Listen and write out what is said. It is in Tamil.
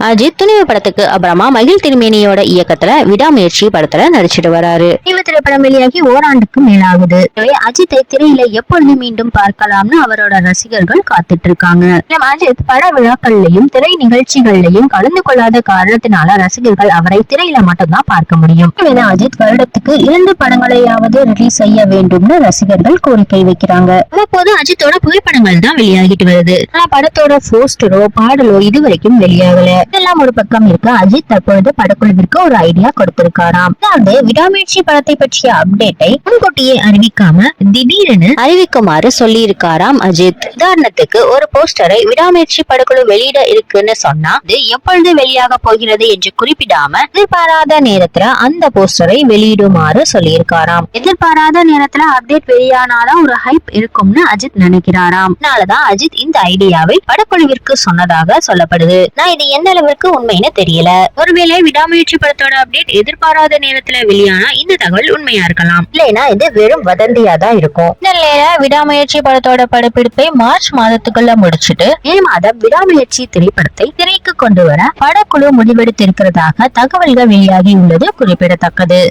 அஜித் துணிவு படத்துக்கு அப்புறமா மகிழ் திருமேனியோட இயக்கத்துல விடாமுயற்சி படத்துல நடிச்சிட்டு வராரு. துணிவு திரைப்படம் வெளியாகி ஓராண்டுக்கு மேலாகுது. அஜித்தை திரையில எப்பொழுது மீண்டும் பார்க்கலாம்னு அவரோட ரசிகர்கள் காத்துட்டு இருக்காங்க. அஜித் பட விழாக்கள்லயும் திரை நிகழ்ச்சிகள்லயும் கலந்து கொள்ளாத காரணத்தினால ரசிகர்கள் அவரை திரையில மட்டும்தான் பார்க்க முடியும். அஜித் வருடத்துக்கு 2 படங்களையாவது ரிலீஸ் செய்ய வேண்டும்னு ரசிகர்கள் கோரிக்கை வைக்கிறாங்க. அவ்வப்போது அஜித்தோட புகைப்படங்கள் தான் வெளியாகிட்டு வருது. ஆனா படத்தோட போஸ்டரோ பாடலோ இதுவரைக்கும் வெளியாகல. இதெல்லாம் ஒரு பக்கம் இருக்க, அஜித் தற்பொழுது படக்குழுவிற்கு ஒரு ஐடியா கொடுத்திருக்காராம். அதாவது விடாமுயற்சி படத்தை பற்றிய அப்டேட்டை முன்கூட்டியே அறிவிக்காம திடீரென அறிவிக்குமாறு சொல்லி இருக்காராம் அஜித். உதாரணத்துக்கு ஒரு போஸ்டரை விடாமுயற்சி படக்குழு வெளியிட இருக்குன்னு சொன்னா இது எப்பொழுது வெளியாக போகிறது என்று குறிப்பிடாம எதிர்பாராத நேரத்துல அந்த போஸ்டரை வெளியிடுமாறு சொல்லி இருக்காராம். எதிர்பாராத நேரத்துல அப்டேட் வெளியானாதான் ஒரு ஹைப் இருக்கும்னு அஜித் நினைக்கிறாராம். அதனாலதான் அஜித் இந்த ஐடியாவை படக்குழுவிற்கு சொன்னதாக சொல்லப்படுது. நான் இது எந்த அளவுக்கு உண்மைன்னு தெரியல. ஒருவேளை விடாமுயற்சி படத்தோட அப்டேட் எதிர்பாராத நேரத்துல வெளியானா இந்த தகவல் உண்மையா இருக்கலாம். இல்லைன்னா இது வெறும் வதந்தியா தான் இருக்கும். இந்த நிலையில விடாமுயற்சி படத்தோட படப்பிடிப்பை மார்ச் மாதத்துக்குள்ள முடிச்சுட்டு மே மாதம் விடாமுயற்சி திரைப்படத்தை திரைக்கு கொண்டு வர படக்குழு முடிவெடுத்திருக்கிறதாக தகவல்கள் வெளியாகி உள்ளது குறிப்பிடத்தக்கது.